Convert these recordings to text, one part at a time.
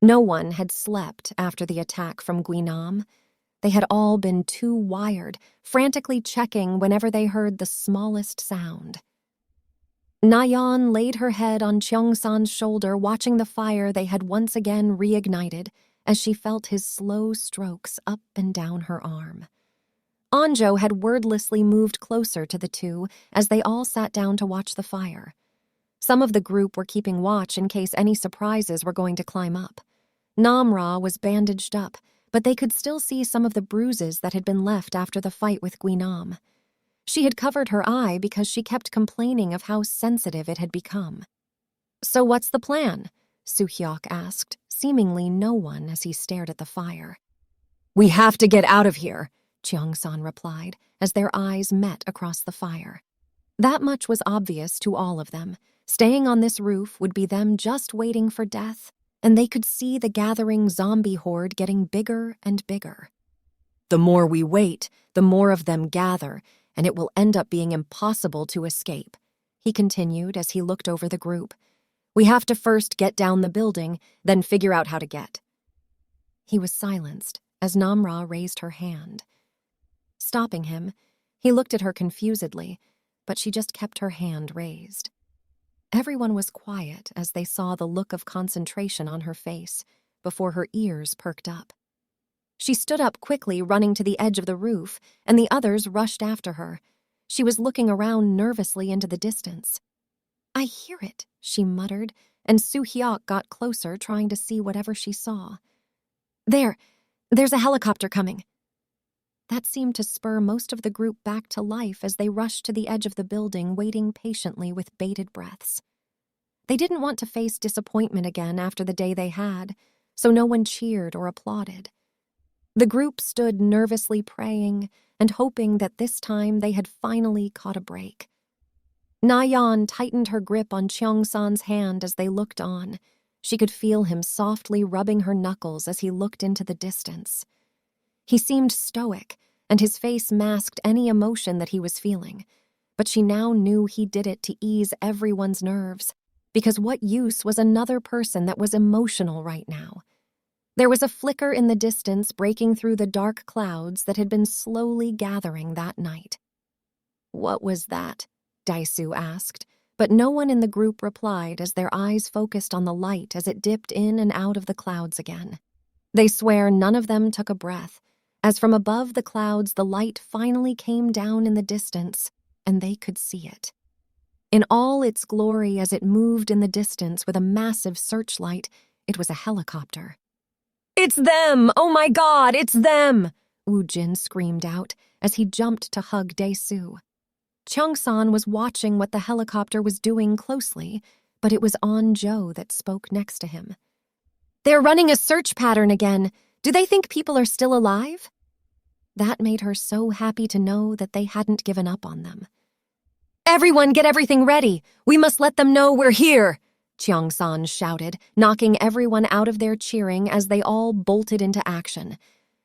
No one had slept after the attack from Guinam. They had all been too wired, frantically checking whenever they heard the smallest sound. Na-Yeon laid her head on Cheong-san's shoulder, watching the fire they had once again reignited as she felt his slow strokes up and down her arm. Anjo had wordlessly moved closer to the two as they all sat down to watch the fire. Some of the group were keeping watch in case any surprises were going to climb up. Namra was bandaged up, but they could still see some of the bruises that had been left after the fight with Guinam. She had covered her eye because she kept complaining of how sensitive it had become. "So what's the plan?" Soo-hyuk asked, seemingly no one as he stared at the fire. "We have to get out of here," Cheong-san replied, as their eyes met across the fire. That much was obvious to all of them. Staying on this roof would be them just waiting for death, and they could see the gathering zombie horde getting bigger and bigger. "The more we wait, the more of them gather, and it will end up being impossible to escape," he continued as he looked over the group. "We have to first get down the building, then figure out how to get." He was silenced as Namra raised her hand. Stopping him, he looked at her confusedly, but she just kept her hand raised. Everyone was quiet as they saw the look of concentration on her face before her ears perked up. She stood up quickly, running to the edge of the roof, and the others rushed after her. She was looking around nervously into the distance. "I hear it," she muttered, and Soo-hyuk got closer, trying to see whatever she saw. There's a helicopter coming." That seemed to spur most of the group back to life as they rushed to the edge of the building, waiting patiently with bated breaths. They didn't want to face disappointment again after the day they had, so no one cheered or applauded. The group stood nervously praying and hoping that this time they had finally caught a break. Na-Yeon tightened her grip on Cheong-san's hand as they looked on. She could feel him softly rubbing her knuckles as he looked into the distance. He seemed stoic, and his face masked any emotion that he was feeling, but she now knew he did it to ease everyone's nerves, because what use was another person that was emotional right now? There was a flicker in the distance breaking through the dark clouds that had been slowly gathering that night. "What was that?" Dae-soo asked, but no one in the group replied as their eyes focused on the light as it dipped in and out of the clouds again. They swear none of them took a breath, as from above the clouds the light finally came down in the distance, and they could see it. In all its glory as it moved in the distance with a massive searchlight, it was a helicopter. "It's them! Oh my God, it's them!" Woo-jin screamed out as he jumped to hug Dae-soo. Cheong-san was watching what the helicopter was doing closely, but it was Anjo that spoke next to him. "They're running a search pattern again. Do they think people are still alive?" That made her so happy to know that they hadn't given up on them. "Everyone get everything ready! We must let them know we're here!" Cheong-san shouted, knocking everyone out of their cheering as they all bolted into action.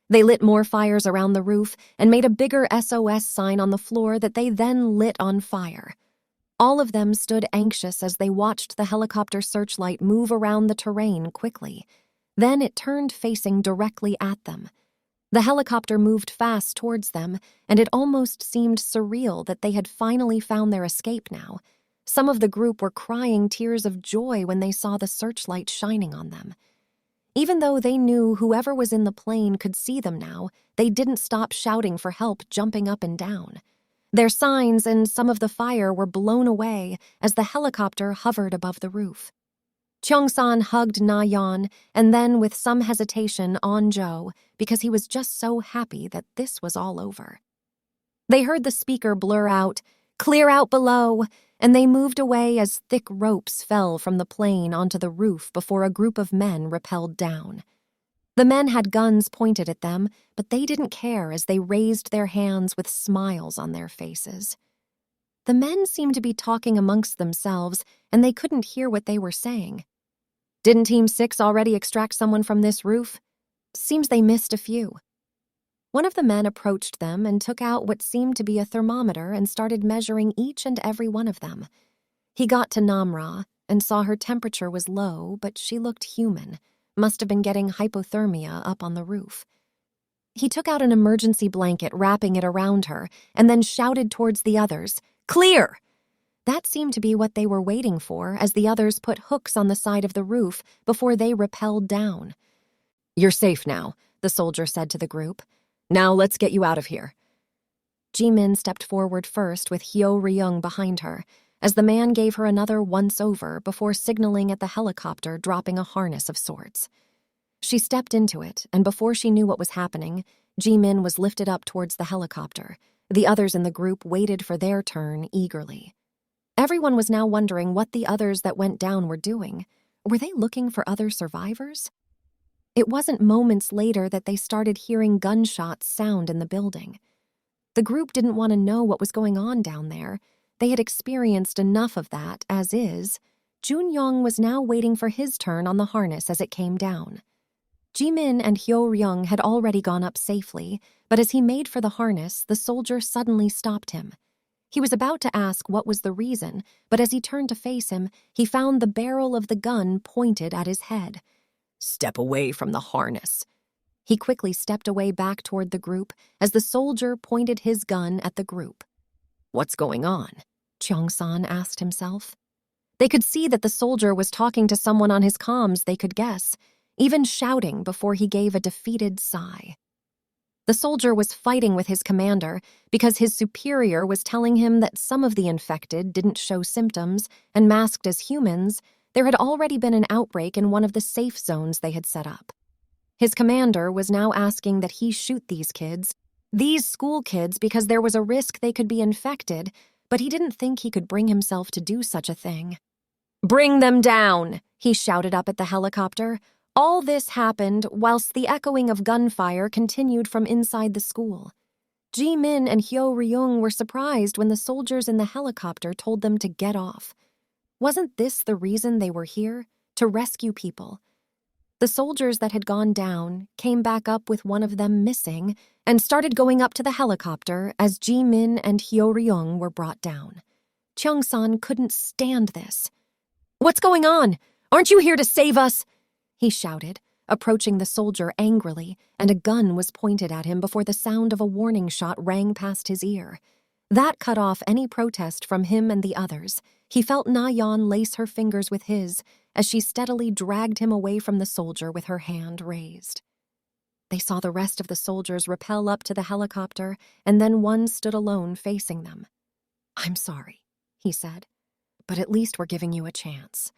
They lit more fires around the roof and made a bigger SOS sign on the floor that they then lit on fire. All of them stood anxious as they watched the helicopter searchlight move around the terrain quickly. Then it turned facing directly at them. The helicopter moved fast towards them, and it almost seemed surreal that they had finally found their escape now. Some of the group were crying tears of joy when they saw the searchlight shining on them. Even though they knew whoever was in the plane could see them now, they didn't stop shouting for help, jumping up and down. Their signs and some of the fire were blown away as the helicopter hovered above the roof. Cheong-san hugged Na-Yeon, and then with some hesitation Anjo, because he was just so happy that this was all over. They heard the speaker blur out, "Clear out below," and they moved away as thick ropes fell from the plane onto the roof before a group of men rappelled down. The men had guns pointed at them, but they didn't care as they raised their hands with smiles on their faces. The men seemed to be talking amongst themselves, and they couldn't hear what they were saying. "Didn't Team 6 already extract someone from this roof? Seems they missed a few." One of the men approached them and took out what seemed to be a thermometer and started measuring each and every one of them. He got to Namra and saw her temperature was low, but she looked human, Must have been getting hypothermia up on the roof. He took out an emergency blanket, wrapping it around her, and then shouted towards the others, "Clear!" That seemed to be what they were waiting for as the others put hooks on the side of the roof before they rappelled down. "You're safe now," the soldier said to the group. "Now let's get you out of here." Jimin stepped forward first with Hyo-ryung behind her, as the man gave her another once-over before signaling at the helicopter, dropping a harness of sorts. She stepped into it, and before she knew what was happening, Jimin was lifted up towards the helicopter. The others in the group waited for their turn eagerly. Everyone was now wondering what the others that went down were doing. Were they looking for other survivors? It wasn't moments later that they started hearing gunshots sound in the building. The group didn't want to know what was going on down there. They had experienced enough of that as is. Junyoung was now waiting for his turn on the harness as it came down. Jimin and Hyo-ryung had already gone up safely, but as he made for the harness, the soldier suddenly stopped him. He was about to ask what was the reason, but as he turned to face him, he found the barrel of the gun pointed at his head. "Step away from the harness." He quickly stepped away back toward the group as the soldier pointed his gun at the group. "What's going on?" Cheong-san asked himself. They could see that the soldier was talking to someone on his comms they could guess, even shouting before he gave a defeated sigh. The soldier was fighting with his commander because his superior was telling him that some of the infected didn't show symptoms and masked as humans. There had already been an outbreak in one of the safe zones they had set up. His commander was now asking that he shoot these school kids, because there was a risk they could be infected, but he didn't think he could bring himself to do such a thing. "Bring them down!" he shouted up at the helicopter. All this happened whilst the echoing of gunfire continued from inside the school. Jimin and Hyo-ryung were surprised when the soldiers in the helicopter told them to get off. Wasn't this the reason they were here? To rescue people. The soldiers that had gone down came back up with one of them missing and started going up to the helicopter as Jimin and Hyo-ryung were brought down. Cheong-san couldn't stand this. "What's going on? Aren't you here to save us?" he shouted, approaching the soldier angrily, and a gun was pointed at him before the sound of a warning shot rang past his ear. That cut off any protest from him and the others. He felt Na-Yeon lace her fingers with his as she steadily dragged him away from the soldier with her hand raised. They saw the rest of the soldiers rappel up to the helicopter, and then one stood alone facing them. "I'm sorry," he said, "but at least we're giving you a chance,"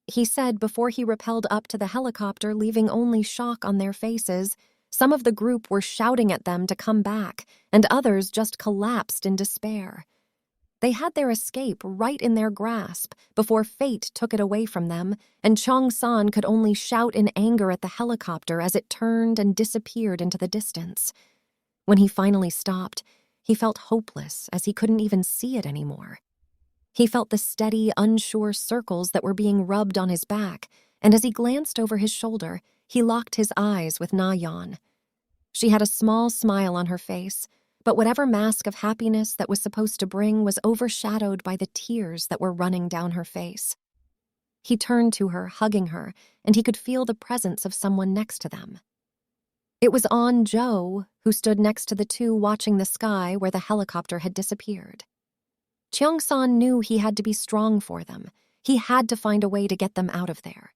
he said before he rappelled up to the helicopter, leaving only shock on their faces. Some of the group were shouting at them to come back, and others just collapsed in despair. They had their escape right in their grasp before fate took it away from them, and Cheong-san could only shout in anger at the helicopter as it turned and disappeared into the distance. When he finally stopped, he felt hopeless as he couldn't even see it anymore. He felt the steady, unsure circles that were being rubbed on his back, and as he glanced over his shoulder, he locked his eyes with Na-Yeon. She had a small smile on her face, but whatever mask of happiness that was supposed to bring was overshadowed by the tears that were running down her face. He turned to her, hugging her, and he could feel the presence of someone next to them. It was Jo, who stood next to the two watching the sky where the helicopter had disappeared. Cheong-san knew he had to be strong for them. He had to find a way to get them out of there.